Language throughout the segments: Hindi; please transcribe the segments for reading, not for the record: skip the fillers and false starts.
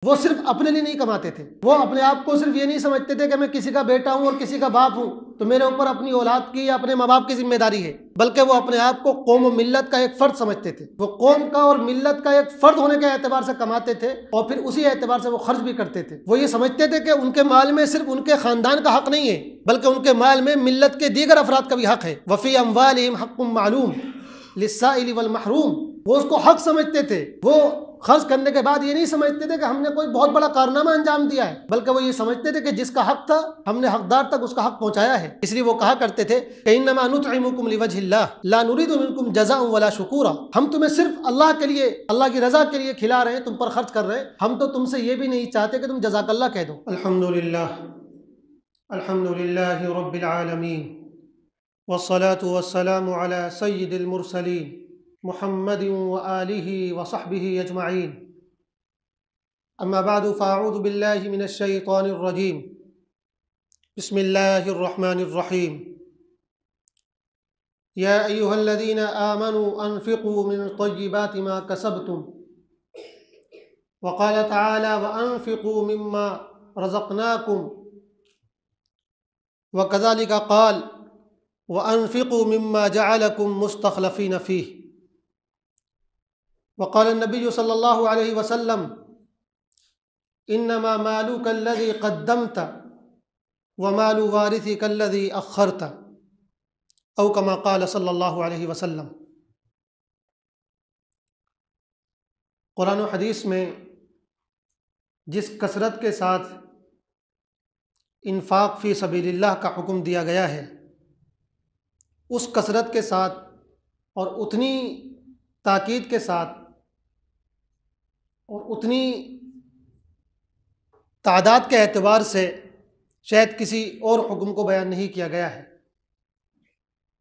वो सिर्फ अपने लिए नहीं कमाते थे। वो अपने आप को सिर्फ ये नहीं समझते थे कि मैं किसी का बेटा हूँ और किसी का बाप हूँ तो मेरे ऊपर अपनी औलाद की या अपने माँ बाप की जिम्मेदारी है, बल्कि वो अपने आप को कौम और मिल्लत का एक फ़र्द समझते थे। वो कौम का और मिल्लत का एक फ़र्द होने के एतबार से कमाते थे और फिर उसी एतबार से वो खर्च भी करते थे। वो ये समझते थे कि उनके माल में सिर्फ उनके ख़ानदान का हक़ नहीं है, बल्कि उनके माल में मिल्लत के दीगर अफराद का भी हक़ है। वफ़ी अम्वालिहिम हक़्क़ुम मालूम लिस्साइल वल महरूम। वो उसको हक़ समझते थे। वो खर्च करने के बाद ये नहीं समझते थे कि हमने कोई बहुत बड़ा कारनामा अंजाम दिया है, बल्कि वो ये समझते थे कि जिसका हक था हमने हकदार तक उसका हक पहुंचाया है। इसलिए वो कहा करते थे कि इन्नमा नुतइमुकुम लिवजहिल्लाह ला नुरीदु मिनकुम जज़ाअन वला शुकूरा। हम तुम्हें सिर्फ अल्लाह के लिए, अल्लाह की रजा के लिए खिला रहे हैं, तुम पर खर्च कर रहे हैं। हम तो तुमसे ये भी नहीं चाहते कि तुम जज़ाकल्लाह कह दो। अल्हम्दुलिल्लाह अल्हम्दुलिल्लाहि रब्बिल आलमीन वस्सलातु वस्सलामु अला सय्यिदिल मुरसलीन मुहम्मद व आलिहि व सहबिहि अजमईन। अम्मा बादु फ़अऊज़ु बिल्लाहि मिनश शैतानिर रजीम। बिस्मिल्लाहिर रहमानिर रहीम। या अय्युहल्लज़ीना आमनू अनफ़िक़ू मिन तय्यिबाति मा कसबतुम व क़ाल तआला व अनफ़िक़ू मिम्मा रज़क़नाकुम व कज़ालिका क़ाल व अनफ़िक़ू मिम्मा जअलकुम मुस्तख़लफ़ीन फ़ीह। वक़ाल नबी सल्लल्लाहु अलैहि वसल्लम इन्नमा मालुका अल्लज़ी क़द्दमता व मालु वारिसिका अल्लज़ी अख़्ख़रता औ कमा क़ाल सल्लल्लाहु अलैहि वसल्लम। कुरान और हदीस में जिस कसरत के साथ इन्फ़ाक़ फ़ी सबीलिल्लाह का हुक्म दिया गया है, उस कसरत के साथ और उतनी ताकीद के साथ और उतनी तादाद के एतबार से शायद किसी और हुक्म को बयान नहीं किया गया है।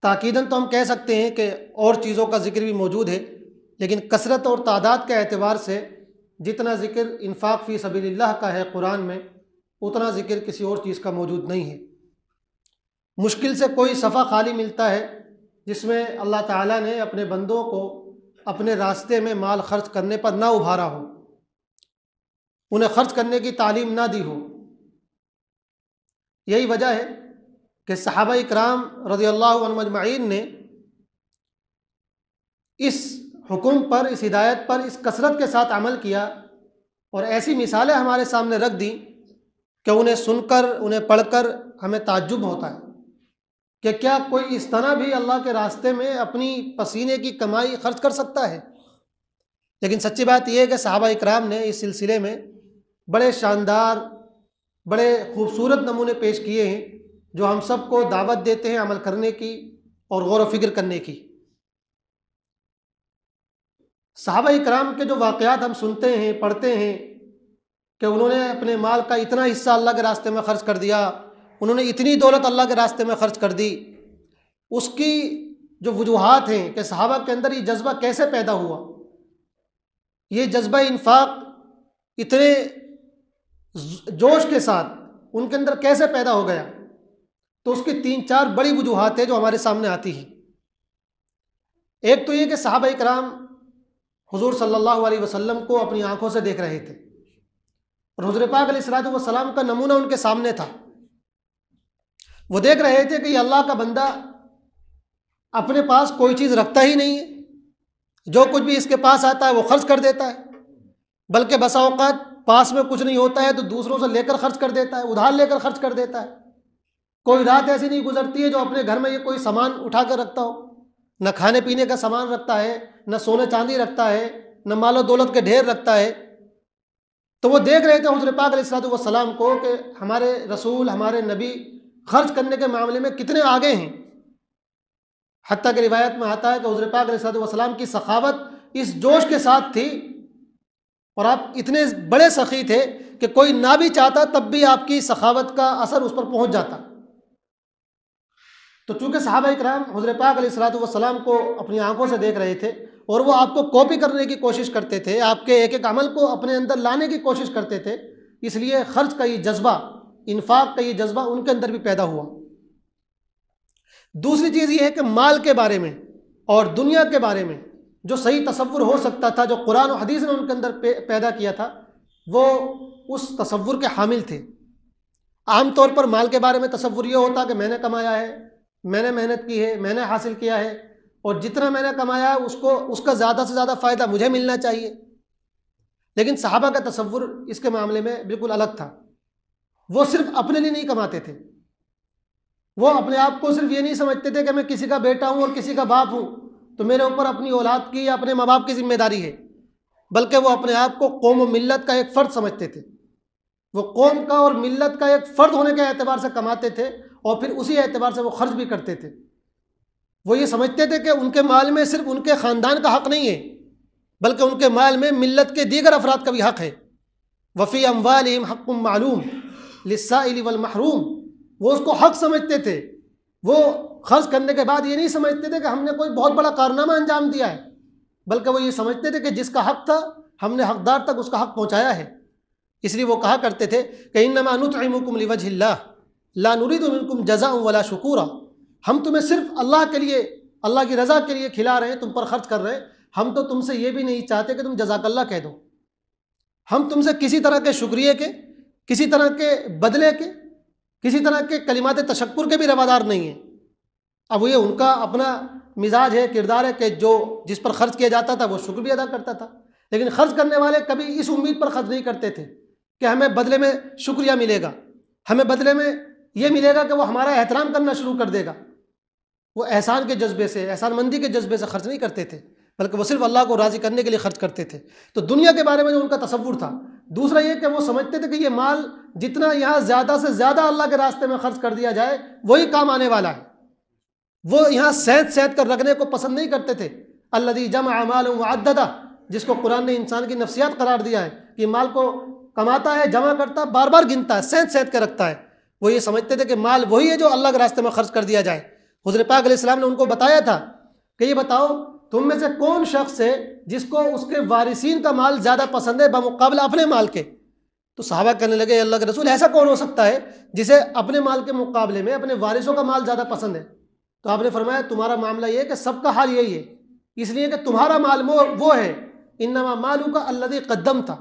ताकीदन तो हम कह सकते हैं कि और चीज़ों का ज़िक्र भी मौजूद है, लेकिन कसरत और तादाद के एतबार से जितना ज़िक्र इन्फ़ाक़ फ़ी सबीलिल्लाह का है कुरान में, उतना ज़िक्र किसी और चीज़ का मौजूद नहीं है। मुश्किल से कोई सफ़ा खाली मिलता है जिसमें अल्लाह ताला ने अपने बंदों को अपने रास्ते में माल खर्च करने पर ना उभारा हो, उन्हें खर्च करने की तालीम ना दी हो। यही वजह है कि सहाबा इकराम रज़ियल्लाहु अन्हुम अजमईन ने इस हुक्म पर, इस हिदायत पर, इस कसरत के साथ अमल किया और ऐसी मिसालें हमारे सामने रख दी कि उन्हें सुनकर, उन्हें पढ़कर हमें ताज्जुब होता है कि क्या कोई इस तरह भी अल्लाह के रास्ते में अपनी पसीने की कमाई खर्च कर सकता है। लेकिन सच्ची बात यह है कि सहाबा इकराम ने इस सिलसिले में बड़े शानदार, बड़े खूबसूरत नमूने पेश किए हैं जो हम सबको दावत देते हैं अमल करने की और गौर व फिक्र करने की। सहाबा इकराम के जो वाक़यात हम सुनते हैं, पढ़ते हैं कि उन्होंने अपने माल का इतना हिस्सा अल्लाह के रास्ते में खर्च कर दिया, उन्होंने इतनी दौलत अल्लाह के रास्ते में खर्च कर दी, उसकी जो वजूहात हैं कि सहाबा के अंदर ये जज्बा कैसे पैदा हुआ, ये जज्बा इन्फाक इतने जोश के साथ उनके अंदर कैसे पैदा हो गया, तो उसकी 3-4 बड़ी वजूहात है जो हमारे सामने आती हैं। एक तो ये कि सहाबा इकराम हुजूर सल्लल्लाहु अलैहि वसल्लम को अपनी आंखों से देख रहे थे और हुजूर पाक अलैहिस्सलातु वस्सलाम का नमूना उनके सामने था। वो देख रहे थे कि अल्लाह का बंदा अपने पास कोई चीज़ रखता ही नहीं है, जो कुछ भी इसके पास आता है वो खर्च कर देता है, बल्कि बसा औकात पास में कुछ नहीं होता है तो दूसरों से लेकर खर्च कर देता है, उधार लेकर खर्च कर देता है। कोई रात ऐसी नहीं गुजरती है जो अपने घर में ये कोई सामान उठा कर रखता हो, न खाने पीने का सामान रखता है, न सोने चांदी रखता है, न मालो दौलत के ढेर रखता है। तो वो देख रहे थे हुज़ूर पाक अलैहिस्सलातु वस्सलाम को कि हमारे रसूल, हमारे नबी खर्च करने के मामले में कितने आगे हैं। हत्ता कि रिवायत में आता है कि हुज़ूर पाक अलैहिस्सलातु वस्सलाम की सखावत इस जोश के साथ थी और आप इतने बड़े सखी थे कि कोई ना भी चाहता तब भी आपकी सखावत का असर उस पर पहुंच जाता। तो चूँकि सहाबा इकराम हुज़ूर पाक अलैहिस्सलातु वस्सलाम को अपनी आंखों से देख रहे थे और वो आपको कॉपी करने की कोशिश करते थे, आपके एक एक अमल को अपने अंदर लाने की कोशिश करते थे, इसलिए खर्च का ये जज्बा, इन्फाक का ये जज्बा उनके अंदर भी पैदा हुआ। दूसरी चीज़ ये है कि माल के बारे में और दुनिया के बारे में जो सही तसव्वुर हो सकता था, जो कुरान और हदीस ने उनके अंदर पैदा किया था, वो उस तसव्वुर के हामिल थे। आम तौर पर माल के बारे में तसव्वुर ये होता कि मैंने कमाया है, मैंने मेहनत की है, मैंने हासिल किया है, और जितना मैंने कमाया है उसका ज़्यादा से ज़्यादा फ़ायदा मुझे मिलना चाहिए। लेकिन सहाबा का तसव्वुर इसके मामले में बिल्कुल अलग था। वो सिर्फ अपने लिए नहीं कमाते थे, वो अपने आप को सिर्फ ये नहीं समझते थे कि मैं किसी का बेटा हूँ और किसी का बाप हूँ तो मेरे ऊपर अपनी औलाद की या अपने माँ बाप की जिम्मेदारी है, बल्कि वो अपने आप को कौम और मिल्लत का एक फ़र्द समझते थे। वो कौम का और मिल्लत का एक फ़र्द होने के एतबार से कमाते थे और फिर उसी एतबार से वो खर्च भी करते थे। वो ये समझते थे कि उनके माल में सिर्फ उनके ख़ानदान का हक़ नहीं है, बल्कि उनके माल में मिल्लत के दीगर अफराद का भी हक़ है। वफ़ी अम्वालिहिम हक़्क़ुम मालूम लिस्साइल वल महरूम, वो उसको हक़ समझते थे। वो खर्च करने के बाद ये नहीं समझते थे कि हमने कोई बहुत बड़ा कारनामा अंजाम दिया है, बल्कि वो ये समझते थे कि जिसका हक़ था हमने हक़दार तक उसका हक़ पहुँचाया है। इसलिए वो कहा करते थे कि इन्नमा नुतइमुकुम लिवजहिल्लाह ला नुरीदु मिनकुम जज़ाअन वला शुकूरा, हम तुम्हें सिर्फ अल्लाह के लिए, अल्लाह की रज़ा के लिए खिला रहे हैं, तुम पर खर्च कर रहे हैं। हम तो तुमसे ये भी नहीं चाहते कि तुम जज़ाकल्लाह कह दो। हम तुमसे किसी तरह के शुक्रिया के, किसी तरह के बदले के, किसी तरह के कलिमात तशक्कुर के भी रवादार नहीं हैं। अब ये उनका अपना मिजाज है, किरदार है कि जो जिस पर खर्च किया जाता था वो शुक्र भी अदा करता था, लेकिन खर्च करने वाले कभी इस उम्मीद पर खर्च नहीं करते थे कि हमें बदले में शुक्रिया मिलेगा, हमें बदले में ये मिलेगा कि वो हमारा एहतराम करना शुरू कर देगा। वो एहसान के जज्बे से, एहसानमंदी के जज्बे से खर्च नहीं करते थे, बल्कि वो सिर्फ अल्लाह को राज़ी करने के लिए खर्च करते थे। तो दुनिया के बारे में जो उनका तसव्वुर था। दूसरा ये कि वो समझते थे कि ये माल जितना यहाँ ज़्यादा से ज़्यादा अल्लाह के रास्ते में खर्च कर दिया जाए वही काम आने वाला है। वो यहाँ सैंत सैंत कर रखने को पसंद नहीं करते थे। अल्लज़ी जमअ मालन व अद्ददा, जिसको कुरान ने इंसान की नफ्सियात करार दिया है कि माल को कमाता है, जमा करता है, बार बार गिनता है, सैंत सैंत कर रखता है। वो ये समझते थे कि माल वही है जो अल्लाह के रास्ते में खर्च कर दिया जाए। हुज़ूर पाक अलैहिस्सलाम ने उनको बताया था कि ये बताओ तुम में से कौन शख्स है जिसको उसके वारिसीन का माल ज़्यादा पसंद है बमुकाबला अपने माल के। तो सहाबा कहने लगे अल्लाह के रसूल, ऐसा कौन हो सकता है जिसे अपने माल के मुकाबले में अपने वारिसों का माल ज़्यादा पसंद है। तो आपने फरमाया तुम्हारा मामला ये है कि सबका हाल यही है, इसलिए कि तुम्हारा माल वो है, इन्नमा मालुका अल्लज़ी क़द्दमता,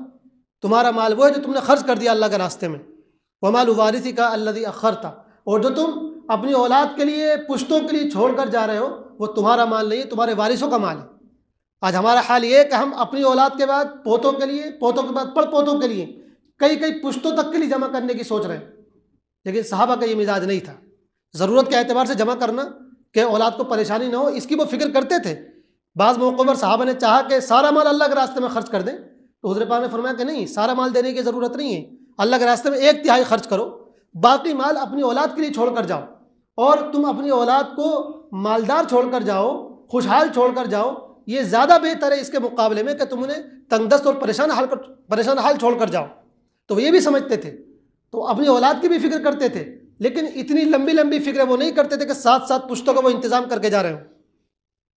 तुम्हारा माल वो है जो तुमने खर्च कर दिया अल्लाह के रास्ते में। व मालु वारिसिका अल्लज़ी अख़रता, और जो तुम अपनी औलाद के लिए, पुश्तों के लिए छोड़ कर जा रहे हो वो तुम्हारा माल नहीं है, तुम्हारे वारिसों का माल है। आज हमारा हाल ये है कि हम अपनी औलाद के बाद पोतों के लिए, पोतों के बाद पड़पोतों के लिए, कई कई पुश्तों तक के लिए जमा करने की सोच रहे हैं। लेकिन सहाबा का ये मिजाज नहीं था। ज़रूरत के एतबार से जमा करना कि औलाद को परेशानी ना हो, इसकी वो फिक्र करते थे। बाज़ मौक़ों पर सहाबा ने चाहा कि सारा माल अल्लाह के रास्ते में खर्च कर दें, तो हुज़ूर पाक ने फरमाया कि नहीं, सारा माल देने की ज़रूरत नहीं है, अल्लाह के रास्ते में 1/3 खर्च करो, बाकी माल अपनी औलाद के लिए छोड़ कर जाओ। और तुम अपनी औलाद को मालदार छोड़ कर जाओ, खुशहाल छोड़ कर जाओ, ये ज़्यादा बेहतर है इसके मुकाबले में कि तुम उन्हें तंगदस्त और परेशान हाल छोड़ कर जाओ। तो वो ये भी समझते थे, तो अपनी औलाद की भी फिक्र करते थे, लेकिन इतनी लंबी लंबी फिक्र वो नहीं करते थे कि साथ साथ पुश्तों का वो इंतज़ाम करके जा रहे हो।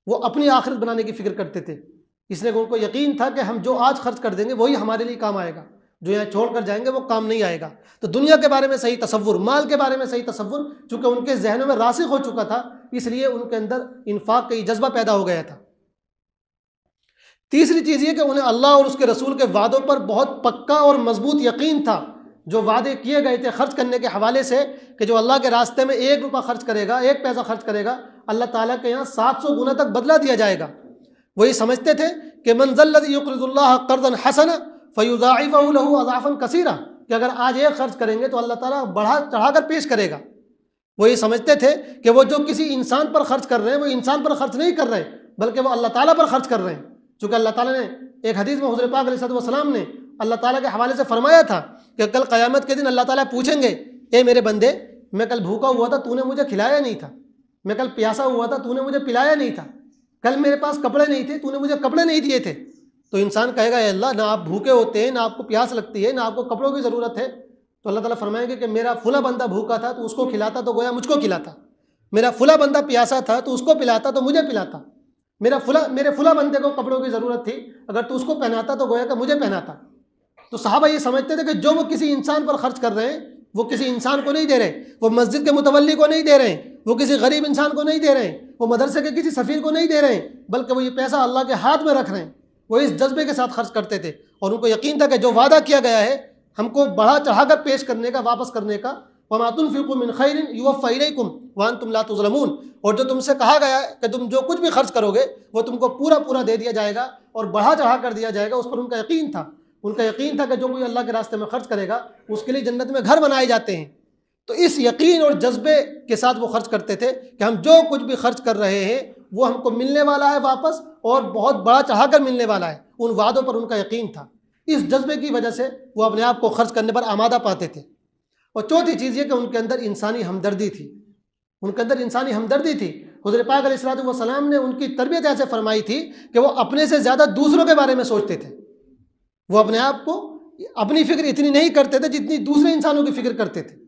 वो अपनी आखिरत बनाने की फ़िक्र करते थे, इसलिए उनको यकीन था कि हम जो आज खर्च कर देंगे वही हमारे लिए काम आएगा, जो यहाँ छोड़ कर जाएंगे वो काम नहीं आएगा। तो दुनिया के बारे में सही तसव्वुर, माल के बारे में सही तसव्वुर चूँकि उनके जहनों में रासिख हो चुका था, इसलिए उनके अंदर इन्फाक का जज्बा पैदा हो गया था। तीसरी चीज़ ये कि उन्हें अल्लाह और उसके रसूल के वादों पर बहुत पक्का और मजबूत यकीन था। जो वादे किए गए थे खर्च करने के हवाले से कि जो अल्लाह के रास्ते में 1 रुपया खर्च करेगा, 1 पैसा खर्च करेगा, अल्लाह ताला के यहाँ 700 गुना तक बदला दिया जाएगा। वही समझते थे कि मन ज़ल्लज़ी युक़रिज़ुल्लाह क़र्ज़न हसना फ़युज़ाइफ़हु लहू अज़ाफ़न कसीरा, कि अगर आज 1 खर्च करेंगे तो अल्लाह ताला बढ़ा चढ़ा कर पेश करेगा। वही समझते थे कि वो जो किसी इंसान पर खर्च कर रहे हैं वो इंसान पर खर्च नहीं कर रहे, बल्कि वो अल्लाह ताला पर खर्च कर रहे हैं। चूँकि अल्लाह ताला ने एक हदीस में हुज़ूर पाक अलैहिस्सलाम ने अल्लाह ताला के हवाले से फरमाया था कि कल क़यामत के दिन अल्लाह ताला पूछेंगे, ए मेरे बंदे, मैं कल भूखा हुआ था, तूने मुझे खिलाया नहीं था, मैं कल प्यासा हुआ था, तूने मुझे पिलाया नहीं था, कल मेरे पास कपड़े नहीं थे, तूने मुझे कपड़े नहीं दिए थे। तो इंसान कहेगा, ए अल्लाह, ना आप भूखे होते हैं, ना आपको प्यास लगती है, ना आपको कपड़ों की ज़रूरत है। तो अल्लाह ताला फरमाएंगे कि मेरा फुला बंदा भूखा था तो उसको खिलाता तो गोया मुझको खिलाता, मेरा फुला बंदा प्यासा था तो उसको पिलाता तो मुझे पिलाता, मेरे फुला बंदे को कपड़ों की ज़रूरत थी, अगर तू उसको पहनाता तो गोया का मुझे पहनाता। तो सहाबा ये समझते थे कि जो वो किसी इंसान पर खर्च कर रहे हैं वो किसी इंसान को नहीं दे रहे, वो मस्जिद के मुतवल्ली को नहीं दे रहे हैं, वो किसी गरीब इंसान को नहीं दे रहे हैं, वो मदरसे के किसी सफ़ीर को नहीं दे रहे हैं, बल्कि वो ये पैसा अल्लाह के हाथ में रख रहे हैं। वो इस जज्बे के साथ खर्च करते थे और उनको यकीन था कि जो वादा किया गया है हमको बढ़ा चढ़ाकर पेश करने का, वापस करने का, वमा तुनफिकू मिन खैरिन युवफ़्फ़ा इलैकुम व अंतुम ला तुज़लमून, और जो तुमसे कहा गया है कि तुम जो कुछ भी खर्च करोगे वो तुमको पूरा पूरा दे दिया जाएगा और बढ़ा चढ़ा कर दिया जाएगा, उस पर उनका यकीन था। उनका यकीन था कि जो कोई अल्लाह के रास्ते में खर्च करेगा उसके लिए जन्नत में घर बनाए जाते हैं। तो इस यकीन और जज्बे के साथ वो खर्च करते थे कि हम जो कुछ भी खर्च कर रहे हैं वो हमको मिलने वाला है वापस, और बहुत बड़ा चढ़ा कर मिलने वाला है। उन वादों पर उनका यकीन था। इस जज्बे की वजह से वो अपने आप को खर्च करने पर आमादा पाते थे। और चौथी चीज़ ये कि उनके अंदर इंसानी हमदर्दी थी। उनके अंदर इंसानी हमदर्दी थी। हुज़ूर पाक अलैहिस्सलातु वस्सलाम ने उनकी तरबियत ऐसे फरमाई थी कि वो अपने से ज़्यादा दूसरों के बारे में सोचते थे। वो अपने आप को, अपनी फ़िक्र इतनी नहीं करते थे जितनी दूसरे इंसानों की फ़िक्र करते थे।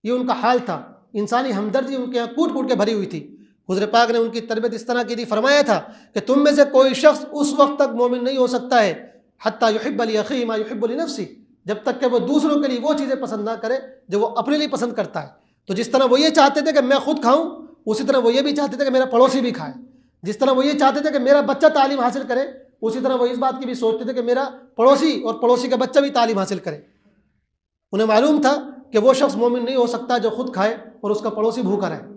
ये उनका हाल था। इंसानी हमदर्दी उनके यहाँ कूट कूट के भरी हुई थी। हुज़ूर पाक ने उनकी तरबियत इस तरह की थी, फरमाया था कि तुम में से कोई शख्स उस वक्त तक मोमिन नहीं हो सकता है हत्ता युहिब्ब लि अख़ीहि मा युहिब्बु लि नफ़्सिही, जब तक कि वो दूसरों के लिए वो चीज़ें पसंद ना करे जो वो अपने लिए पसंद करता है। तो जिस तरह वो ये चाहते थे कि मैं खुद खाऊं, उसी तरह वो ये भी चाहते थे कि मेरा पड़ोसी भी खाए। जिस तरह वो ये चाहते थे कि मेरा बच्चा तालीम हासिल करे, उसी तरह वो इस बात की भी सोचते थे कि मेरा पड़ोसी और पड़ोसी का बच्चा भी तालीम हासिल करे। उन्हें मालूम था कि वो शख्स मोमिन नहीं हो सकता जो खुद खाए और उसका पड़ोसी भूखा रहे।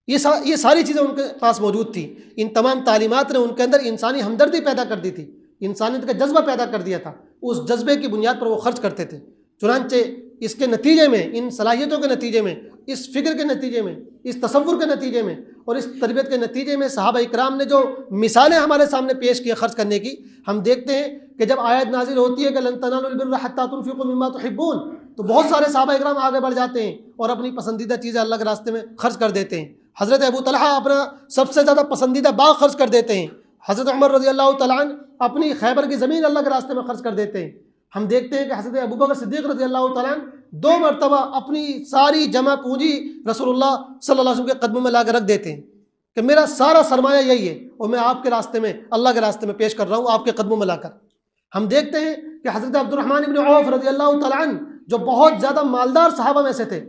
ये सारी चीज़ें उनके पास मौजूद थी। इन तमाम तालीमात ने उनके अंदर इंसानी हमदर्दी पैदा कर दी थी, इंसानियत का जज्बा पैदा कर दिया था। उस जज्बे की बुनियाद पर वो खर्च करते थे। चुनांचे इसके नतीजे में, इन सलाहियतों के नतीजे में, इस फिक्र के नतीजे में, इस तसव्वुर के नतीजे में और इस तरबियत के नतीजे में सहाबा इकराम ने जो मिसालें हमारे सामने पेश की खर्च करने की, हम देखते हैं कि जब आयत नाजिल होती है कि लन तनालुल बिर्रा हत्ता तुनफिकू मिम्मा तुहिब्बून, तो बहुत सारे सहाबा इकराम आगे बढ़ जाते हैं और अपनी पसंदीदा चीज़ें अल्लाह के रास्ते में खर्च कर देते हैं। हज़रत अबू तलहा अपना सबसे ज़्यादा पसंदीदा बाग खर्च कर देते हैं। हज़रत उमर रज़ियल्लाहु तआला अन्हु अपनी खैबर की ज़मीन अल्लाह के रास्ते में खर्च कर देते हैं। हम देखते हैं कि हज़रत अबू बकर सिद्दीक़ रज़ियल्लाहु तआला अन्हु 2 मरतबा अपनी सारी जमा पूंजी रसूलुल्लाह सल्लल्लाहु अलैहि वसल्लम के कदमों में लाकर रख देते हैं कि मेरा सारा सरमाया यही है और मैं आपके रास्ते में, अल्लाह के रास्ते में पेश कर रहा हूँ आपके कदमों में लाकर। हम देखते हैं कि हज़रत अब्दुर्रहमान इब्न औफ रज़ियल्लाहु तआला अन्हु जो बहुत ज़्यादा मालदार सहाबा में से थे,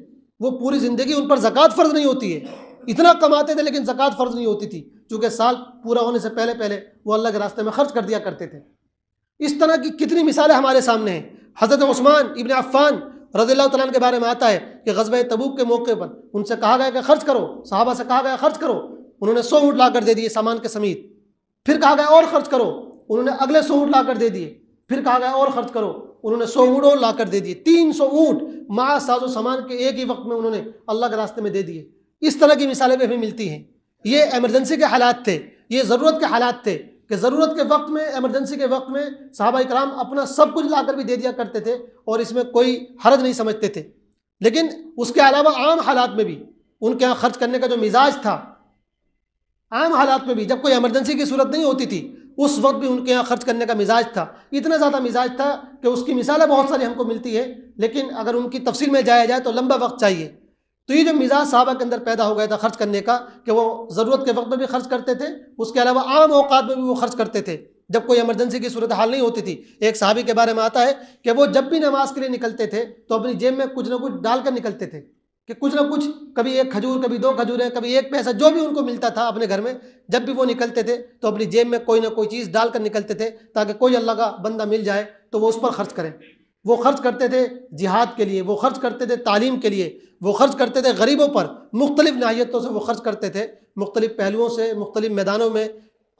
वो पूरी ज़िंदगी उन पर ज़कात फ़र्ज़ नहीं होती है, इतना कमाते थे लेकिन ज़कात फ़र्ज़ नहीं होती थी, चूँकि साल पूरा होने से पहले पहले वो अल्लाह के रास्ते में खर्च कर दिया करते थे। इस तरह की कितनी मिसालें हमारे सामने हैं। हज़रत उस्मान इब्न अफ़्फ़ान रज़ियल्लाहु तआला अन्हु के बारे में आता है कि ग़ज़वा तबूक के मौके पर उनसे कहा गया कि खर्च करो, सहाबा से कहा गया खर्च करो, उन्होंने 100 ऊँट ला कर दे दिए सामान के समेत। फिर कहा गया और खर्च करो, उन्होंने अगले 100 ऊँट ला कर दे दिए। फिर कहा गया और खर्च करो, उन्होंने 100 ऊँट और ला कर दे दिए। 300 ऊँट माँ साजो सामान के एक ही वक्त में उन्होंने अल्लाह के रास्ते में दे दिए। इस तरह की मिसालें भी हमें मिलती हैं। ये एमरजेंसी के हालात थे, ये ज़रूरत के हालात थे कि ज़रूरत के वक्त में, एमरजेंसी के वक्त में सहाबा इकराम अपना सब कुछ लाकर भी दे दिया करते थे और इसमें कोई हरज नहीं समझते थे। लेकिन उसके अलावा आम हालात में भी उनके यहाँ खर्च करने का जो मिजाज था, आम हालात में भी जब कोई एमरजेंसी की सूरत नहीं होती थी उस वक्त भी उनके यहाँ खर्च करने का मिजाज था। इतना ज़्यादा मिजाज था कि उसकी मिसालें बहुत सारी हमको मिलती है, लेकिन अगर उनकी तफसील में जाया जाए तो लंबा वक्त चाहिए। तो ये जो मिजाज सहाबा के अंदर पैदा हो गया था खर्च करने का, कि वो ज़रूरत के वक्त में भी खर्च करते थे, उसके अलावा आम औकात में भी वो खर्च करते थे जब कोई एमरजेंसी की सूरत हाल नहीं होती थी। एक सहाबी के बारे में आता है कि वो जब भी नमाज के लिए निकलते थे तो अपनी जेब में कुछ ना कुछ डालकर निकलते थे, कि कुछ ना कुछ, कभी 1 खजूर, कभी 2 खजूरें, कभी 1 पैसा, जो भी उनको मिलता था अपने घर में, जब भी वो निकलते थे तो अपनी जेब में कोई ना कोई चीज़ डालकर निकलते थे ताकि कोई अल्लाह का बंदा मिल जाए तो वो उस पर खर्च करें। वो खर्च करते थे जिहाद के लिए, वो खर्च करते थे तालीम के लिए, वो खर्च करते थे गरीबों पर, मुख्तलिफ नाहियतों से वो खर्च करते थे, मुख्तलिफ पहलुओं से, मुख्तलिफ मैदानों में।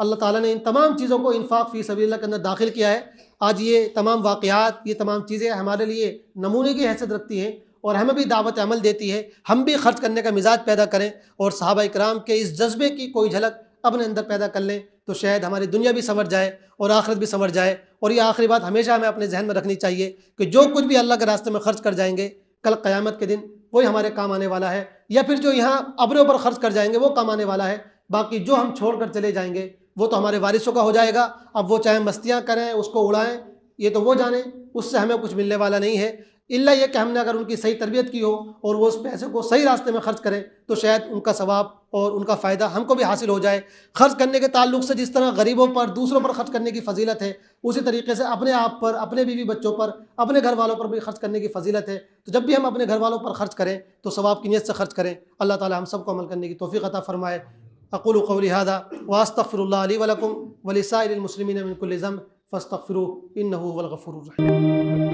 अल्लाह ताला ने इन तमाम चीज़ों को इन्फाक फ़ी सबीलिल्लाह के अंदर दाखिल किया है। आज ये तमाम वाक़यात, ये तमाम चीज़ें हमारे लिए नमूने की हैसियत रखती हैं और हमें भी दावत अमल देती है। हम भी खर्च करने का मिजाज पैदा करें और सहाबा इकराम के इस जज्बे की कोई झलक अपने अंदर पैदा कर लें तो शायद हमारी दुनिया भी संवर जाए और आखिरत भी संवर जाए। और ये आखिरी बात हमेशा हमें अपने जहन में रखनी चाहिए कि जो कुछ भी अल्लाह के रास्ते में खर्च कर जाएंगे कल क़यामत के दिन वही हमारे काम आने वाला है, या फिर जो यहाँ अपने ऊपर खर्च कर जाएंगे वो काम आने वाला है। बाकी जो हम छोड़ कर चले जाएंगे वो तो हमारे वारिसों का हो जाएगा। अब वो चाहे मस्तियाँ करें, उसको उड़ाएँ, ये तो वो जाने, उससे हमें कुछ मिलने वाला नहीं है। इल्ला ये कि हमने अगर उनकी सही तरबियत की हो और वो उस पैसे को सही रास्ते में खर्च करें तो शायद उनका सवाब और उनका फ़ायदा हमको भी हासिल हो जाए। खर्च करने के ताल्लुक से जिस तरह गरीबों पर, दूसरों पर खर्च करने की फजीलत है, उसी तरीके से अपने आप पर, अपने बीवी बच्चों पर, अपने घर वालों पर भी खर्च करने की फजीलत है। तो जब भी हम अपने घर वालों पर खर्च करें तो सवाब की नीयत से खर्च करें। अल्लाह ताला हम सबको अमल करने की तौफीक अता फ़रमाए। अक़ूलु क़ौली हाज़ा व अस्तग़फ़िरुल्लाह ली व लकुम व लिसाइरिल मुस्लिमीन मिन कुल्लि ज़ंब फ़स्तग़फ़िरूहु इन्नहु हुवल गफ़ूरुर रहीम।